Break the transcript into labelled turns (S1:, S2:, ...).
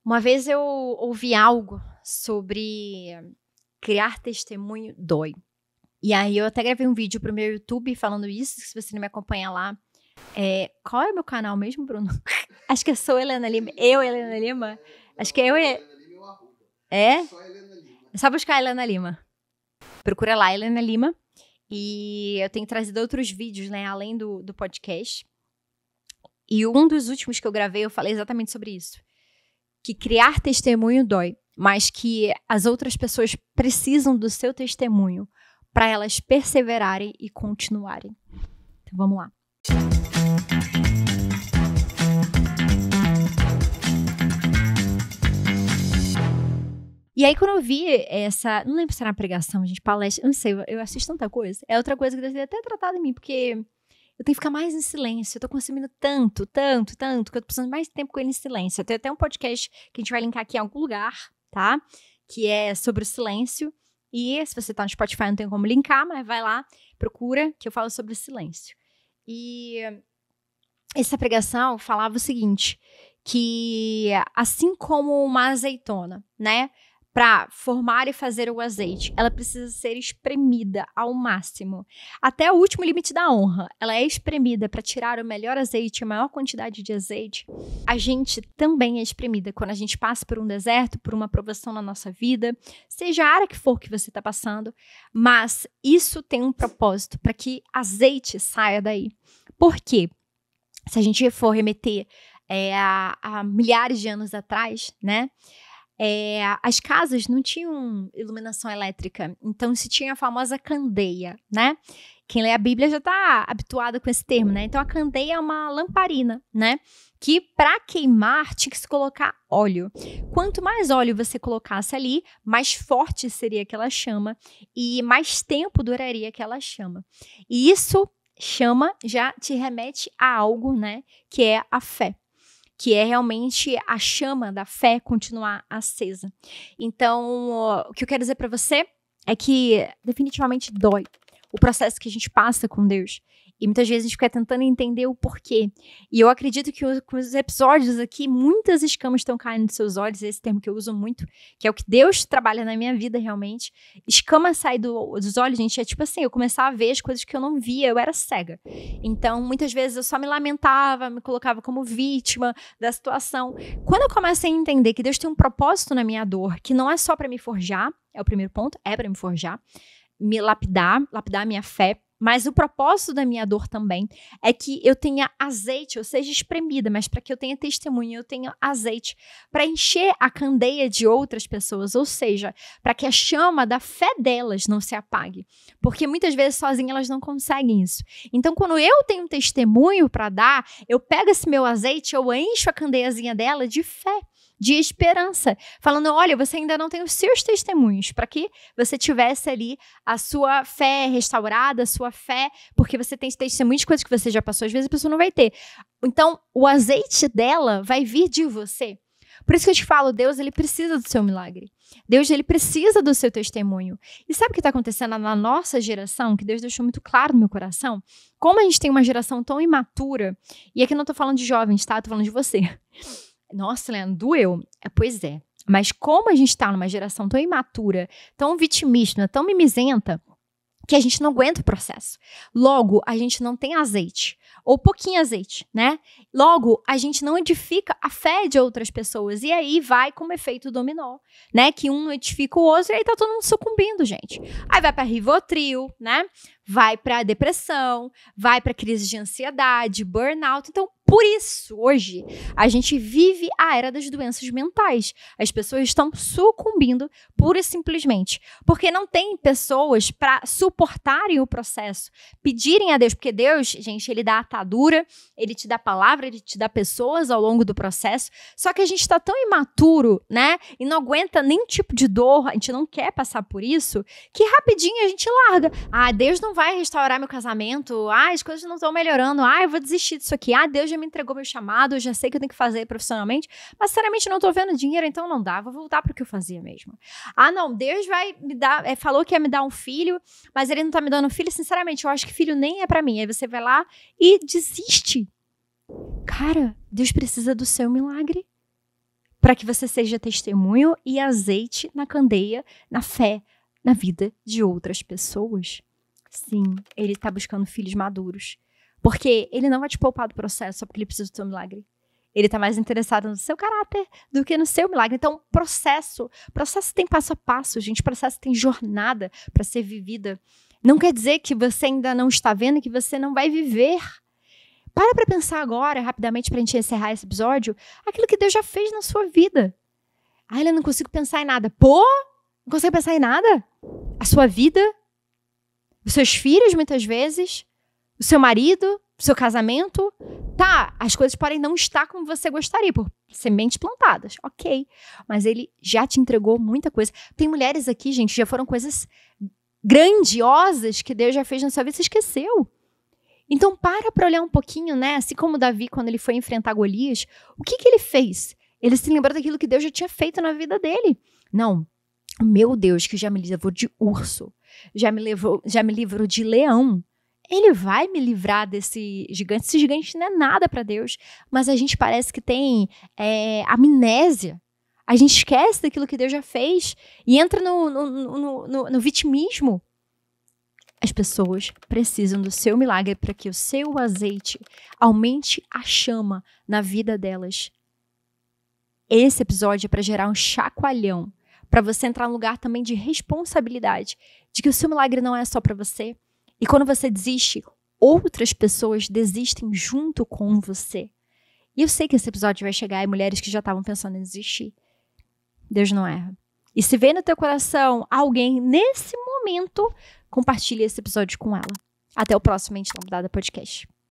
S1: Uma vez eu ouvi algo sobre criar testemunho dói. E aí eu até gravei um vídeo pro meu YouTube falando isso, se você não me acompanha lá. Qual é o meu canal mesmo, Bruno? Acho que eu sou Helena Lima. Helena Lima? Acho que é eu e... É? É só buscar Helena Lima. Procura lá, Helena Lima. E eu tenho trazido outros vídeos, né, além do podcast. E um dos últimos que eu gravei, eu falei exatamente sobre isso. Que criar testemunho dói, mas que as outras pessoas precisam do seu testemunho para elas perseverarem e continuarem. Então vamos lá. E aí, quando eu vi essa... Não lembro se era uma pregação, gente, palestra... Eu não sei, eu assisto tanta coisa. É outra coisa que deve ter até tratado em mim, porque eu tenho que ficar mais em silêncio. Eu tô consumindo tanto, que eu tô precisando mais tempo com ele em silêncio. Eu tenho até um podcast que a gente vai linkar aqui em algum lugar, tá? Que é sobre o silêncio. E se você tá no Spotify, não tem como linkar, mas vai lá, procura, que eu falo sobre o silêncio. E essa pregação falava o seguinte, que assim como uma azeitona, né? Para formar e fazer o azeite, ela precisa ser espremida ao máximo. Até o último limite da honra. Ela é espremida para tirar o melhor azeite, a maior quantidade de azeite. A gente também é espremida quando a gente passa por um deserto, por uma provação na nossa vida, seja a área que for que você está passando, mas isso tem um propósito, para que azeite saia daí. Por quê? Se a gente for remeter a milhares de anos atrás, né? As casas não tinham iluminação elétrica, então se tinha a famosa candeia, né? Quem lê a Bíblia já está habituado com esse termo, né? Então a candeia é uma lamparina, né? Que para queimar tinha que se colocar óleo. Quanto mais óleo você colocasse ali, mais forte seria aquela chama e mais tempo duraria aquela chama. E isso, chama, já te remete a algo, né? Que é a fé. Que é realmente a chama da fé continuar acesa. Então, o que eu quero dizer para você é que definitivamente dói o processo que a gente passa com Deus. E muitas vezes a gente fica tentando entender o porquê. E eu acredito que com os episódios aqui, muitas escamas estão caindo dos seus olhos, esse termo que eu uso muito, que é o que Deus trabalha na minha vida realmente. Escama sai dos olhos, gente, é tipo assim, eu começava a ver as coisas que eu não via, eu era cega. Então, muitas vezes eu só me lamentava, me colocava como vítima da situação. Quando eu comecei a entender que Deus tem um propósito na minha dor, que não é só para me forjar, é o primeiro ponto, é para me forjar, me lapidar a minha fé, mas o propósito da minha dor também é que eu tenha azeite, eu seja espremida, mas para que eu tenha testemunho, eu tenha azeite para encher a candeia de outras pessoas, ou seja, para que a chama da fé delas não se apague, porque muitas vezes sozinhas elas não conseguem isso. Então, quando eu tenho um testemunho para dar, eu pego esse meu azeite, eu encho a candeiazinha dela de fé, de esperança, falando, olha, você ainda não tem os seus testemunhos, para que você tivesse ali a sua fé restaurada, a sua fé, porque você tem testemunhos de coisas que você já passou, às vezes a pessoa não vai ter. Então, o azeite dela vai vir de você. Por isso que eu te falo, Deus, ele precisa do seu milagre. Deus, ele precisa do seu testemunho. E sabe o que está acontecendo na nossa geração, que Deus deixou muito claro no meu coração? Como a gente tem uma geração tão imatura, e aqui eu não estou falando de jovens, tá? Estou falando de você. Nossa, Leandro, doeu. Pois é. Mas como a gente está numa geração tão imatura, tão vitimista, tão mimizenta, que a gente não aguenta o processo. Logo, a gente não tem azeite. Ou pouquinho azeite, né? Logo, a gente não edifica a fé de outras pessoas. E aí vai como efeito dominó, né? Que um edifica o outro e aí tá todo mundo sucumbindo, gente. Aí vai pra Rivotril, né? Vai pra depressão, vai pra crise de ansiedade, burnout. Então, por isso, hoje, a gente vive a era das doenças mentais. As pessoas estão sucumbindo pura e simplesmente. Porque não tem pessoas para suportarem o processo, pedirem a Deus. Porque Deus, gente, ele dá atadura, ele te dá palavra, ele te dá pessoas ao longo do processo. Só que a gente está tão imaturo, né? E não aguenta nenhum tipo de dor, a gente não quer passar por isso, que rapidinho a gente larga. Ah, Deus não vai restaurar meu casamento. Ah, as coisas não estão melhorando. Ah, eu vou desistir disso aqui. Ah, Deus já me entregou meu chamado, eu já sei o que eu tenho que fazer profissionalmente, mas sinceramente eu não tô vendo dinheiro, então não dá, vou voltar pro que eu fazia mesmo. Ah, não, Deus vai me dar, falou que ia me dar um filho, mas ele não tá me dando um filho, sinceramente, eu acho que filho nem é pra mim. Aí você vai lá e desiste. Cara, Deus precisa do seu milagre para que você seja testemunho e azeite na candeia, na fé, na vida de outras pessoas. Sim, ele está buscando filhos maduros. Porque ele não vai te poupar do processo só porque ele precisa do seu milagre. Ele está mais interessado no seu caráter do que no seu milagre. Então, processo tem passo a passo, gente. Processo tem jornada para ser vivida. Não quer dizer que você ainda não está vendo e que você não vai viver. Para pensar agora, rapidamente, para a gente encerrar esse episódio, aquilo que Deus já fez na sua vida. Ah, eu não consigo pensar em nada. Pô, não consegue pensar em nada? A sua vida, os seus filhos, muitas vezes, o seu marido, o seu casamento. Tá, as coisas podem não estar como você gostaria, por sementes plantadas, ok. Mas ele já te entregou muita coisa. Tem mulheres aqui, gente, já foram coisas grandiosas que Deus já fez na sua vida, você esqueceu. Então para olhar um pouquinho, né? Assim como Davi, quando ele foi enfrentar Golias, o que ele fez? Ele se lembrou daquilo que Deus já tinha feito na vida dele. Não, o meu Deus que já me livrou de urso, já me livrou de leão, ele vai me livrar desse gigante. Esse gigante não é nada para Deus, mas a gente parece que tem amnésia. A gente esquece daquilo que Deus já fez e entra no vitimismo. As pessoas precisam do seu milagre para que o seu azeite aumente a chama na vida delas. Esse episódio é para gerar um chacoalhão, para você entrar num lugar também de responsabilidade, de que o seu milagre não é só para você. E quando você desiste, outras pessoas desistem junto com você. E eu sei que esse episódio vai chegar em mulheres que já estavam pensando em desistir. Deus não erra. E se vê no teu coração alguém nesse momento, compartilhe esse episódio com ela. Até o próximo Mente Mudada Podcast.